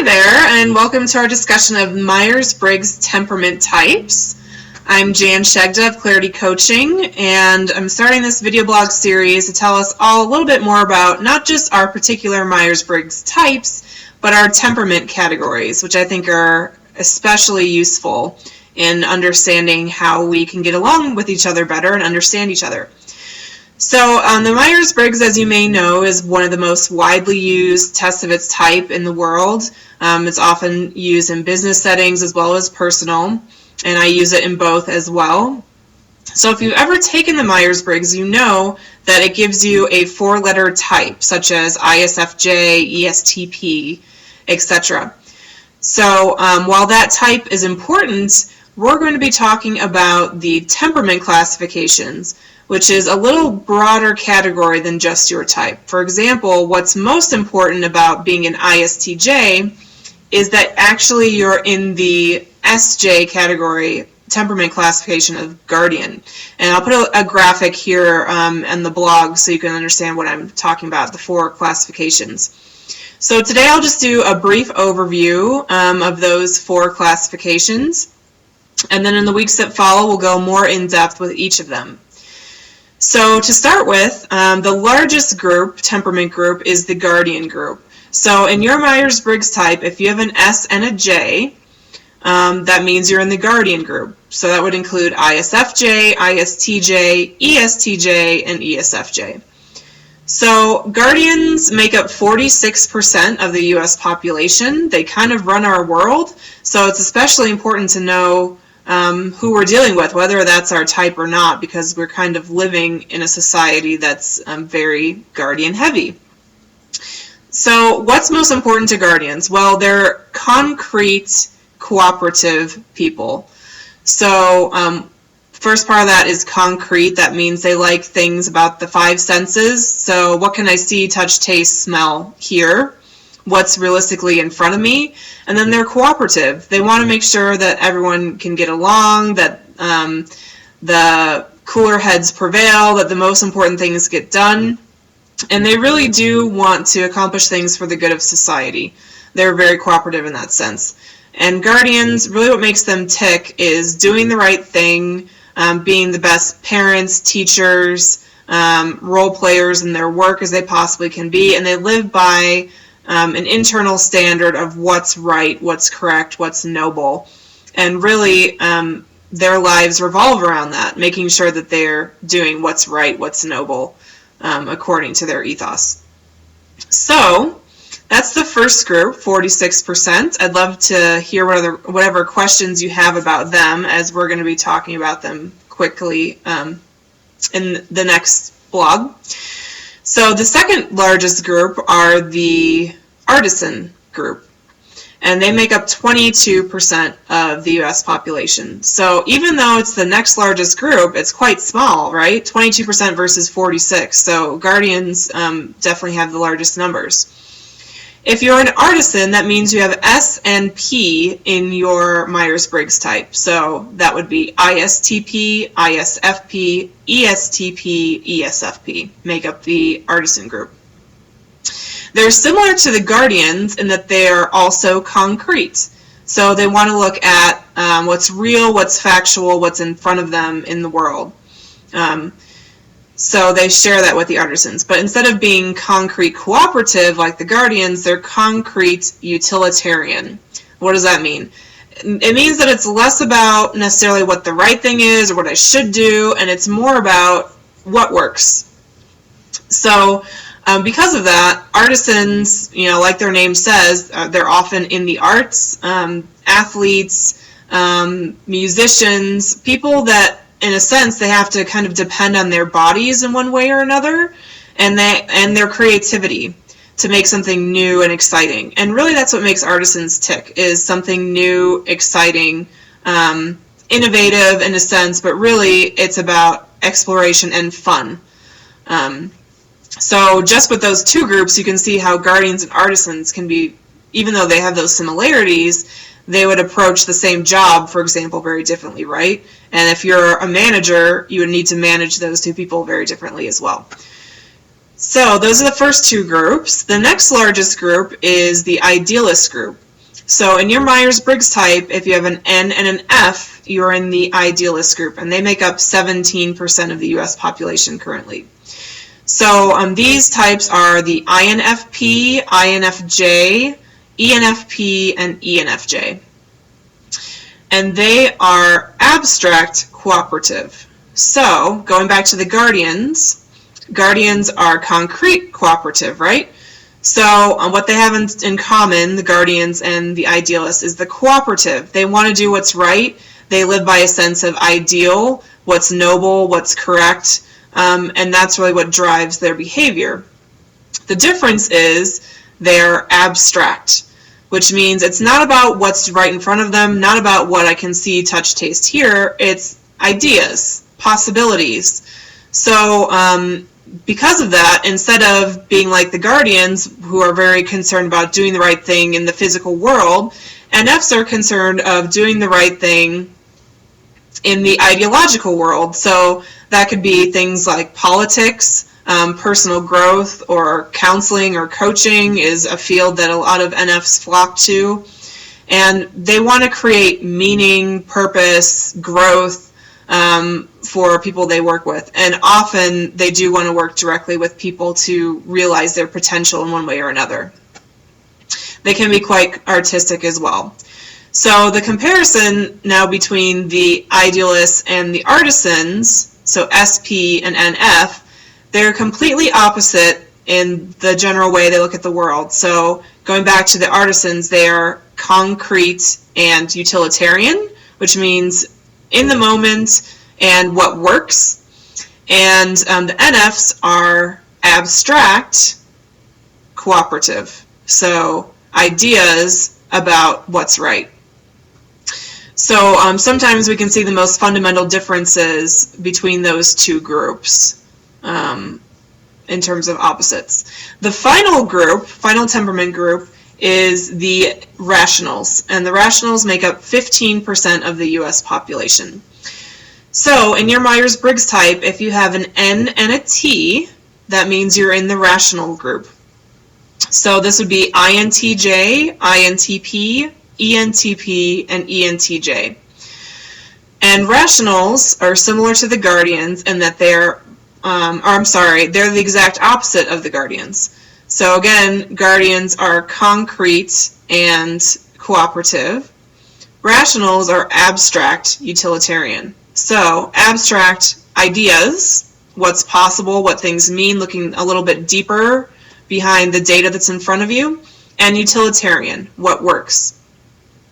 Hi there, and welcome to our discussion of Myers-Briggs temperament types. I'm Jan Shegda of Clarity Coaching, and I'm starting this video blog series to tell us all a little bit more about not just our particular Myers-Briggs types, but our temperament categories, which I think are especially useful in understanding how we can get along with each other better and understand each other. So the Myers-Briggs, as you may know, is one of the most widely used tests of its type in the world. It's often used in business settings as well as personal, and I use it in both as well. So if you've ever taken the Myers-Briggs, you know that it gives you a four-letter type, such as ISFJ, ESTP, etc. So while that type is important, we're going to be talking about the temperament classifications, which is a little broader category than just your type. For example, what's most important about being an ISTJ is that actually you're in the SJ category, temperament classification of Guardian. And I'll put a graphic here on the blog so you can understand what I'm talking about, the four classifications. So today I'll just do a brief overview of those four classifications, and then in the weeks that follow we'll go more in depth with each of them. So to start with, the largest group, temperament group, is the Guardian group. So in your Myers-Briggs type, if you have an S and a J, that means you're in the Guardian group. So that would include ISFJ, ISTJ, ESTJ, and ESFJ. So Guardians make up 46% of the US population. They kind of run our world, so it's especially important to know who we're dealing with, whether that's our type or not, because we're kind of living in a society that's very Guardian heavy. So what's most important to Guardians? Well, they're concrete, cooperative people. So first part of that is concrete. That means they like things about the five senses. So what can I see, touch, taste, smell, hear? What's realistically in front of me? And then they're cooperative. They want to make sure that everyone can get along, that the cooler heads prevail, that the most important things get done. And they really do want to accomplish things for the good of society. They're very cooperative in that sense. And Guardians, really what makes them tick is doing the right thing, being the best parents, teachers, role players in their work as they possibly can be, and they live by an internal standard of what's right, what's correct, what's noble. And really, their lives revolve around that, making sure that they're doing what's right, what's noble, according to their ethos. So that's the first group, 46%. I'd love to hear whatever questions you have about them, as we're going to be talking about them quickly in the next blog. So the second largest group are the Artisan group, and they make up 22% of the US population. So even though it's the next largest group, it's quite small, right? 22% versus 46%. So Guardians definitely have the largest numbers. If you're an Artisan, that means you have S and P in your Myers-Briggs type. So that would be ISTP, ISFP, ESTP, ESFP, make up the Artisan group. They're similar to the Guardians in that they are also concrete. So they want to look at what's real, what's factual, what's in front of them in the world. So they share that with the Artisans. But instead of being concrete cooperative like the Guardians, they're concrete utilitarian. What does that mean? It means that it's less about necessarily what the right thing is or what I should do, and it's more about what works. So because of that, Artisans, like their name says, they're often in the arts, athletes, musicians, people that in a sense, they have to kind of depend on their bodies in one way or another, and their creativity to make something new and exciting. And really that's what makes Artisans tick, is something new, exciting, innovative in a sense, but really it's about exploration and fun. So just with those two groups, you can see how Guardians and Artisans can be, even though they have those similarities, they would approach the same job, for example, very differently, right? And if you're a manager, you would need to manage those two people very differently as well. So those are the first two groups. The next largest group is the Idealist group. So in your Myers-Briggs type, if you have an N and an F, you're in the Idealist group, and they make up 17% of the U.S. population currently. So these types are the INFP, INFJ, ENFP, and ENFJ. And they are abstract cooperative. So going back to the Guardians, Guardians are concrete cooperative, right? So what they have in common, the Guardians and the Idealists, is the cooperative. They want to do what's right. They live by a sense of ideal, what's noble, what's correct, and that's really what drives their behavior. The difference is they're abstract, which means it's not about what's right in front of them, not about what I can see, touch, taste, hear. It's ideas, possibilities. So because of that, instead of being like the Guardians, who are very concerned about doing the right thing in the physical world, NFs are concerned of doing the right thing in the ideological world. So that could be things like politics, personal growth, or counseling or coaching is a field that a lot of NFs flock to. And they want to create meaning, purpose, growth for people they work with. And often they do want to work directly with people to realize their potential in one way or another. They can be quite artistic as well. So the comparison now between the Idealists and the Artisans, so SP and NF, they're completely opposite in the general way they look at the world. So going back to the Artisans, they are concrete and utilitarian, which means in the moment and what works. And the NFs are abstract cooperative, so ideas about what's right. So sometimes we can see the most fundamental differences between those two groups in terms of opposites. The final group, final temperament group, is the rationals, and the rationals make up 15% of the U.S. population. So in your Myers-Briggs type, if you have an N and a T, that means you're in the rational group. So this would be INTJ, INTP, ENTP, and ENTJ. And rationals are similar to the Guardians in that they're the exact opposite of the Guardians. So again, Guardians are concrete and cooperative. Rationals are abstract, utilitarian. So abstract ideas, what's possible, what things mean, looking a little bit deeper behind the data that's in front of you, and utilitarian, what works.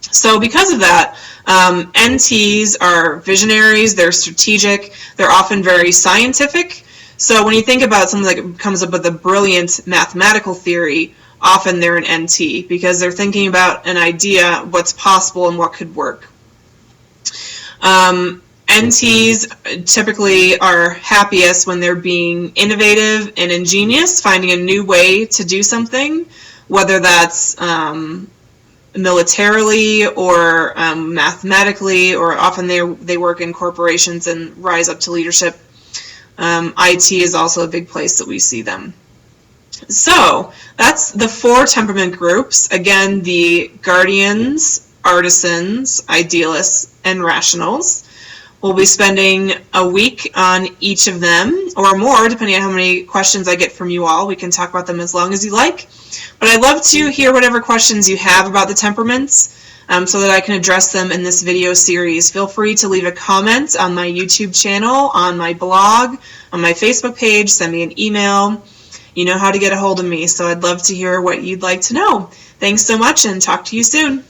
So because of that, NTs are visionaries, they're strategic, they're often very scientific. So when you think about someone that comes up with a brilliant mathematical theory, often they're an NT because they're thinking about an idea, what's possible and what could work. NTs typically are happiest when they're being innovative and ingenious, finding a new way to do something, whether that's militarily or mathematically, or often they work in corporations and rise up to leadership. IT is also a big place that we see them. So that's the 4 temperament groups. Again, the Guardians, Artisans, Idealists, and Rationals. We'll be spending a week on each of them, or more, depending on how many questions I get from you all. We can talk about them as long as you like. But I'd love to hear whatever questions you have about the temperaments so that I can address them in this video series. Feel free to leave a comment on my YouTube channel, on my blog, on my Facebook page, send me an email. You know how to get a hold of me, so I'd love to hear what you'd like to know. Thanks so much, and talk to you soon.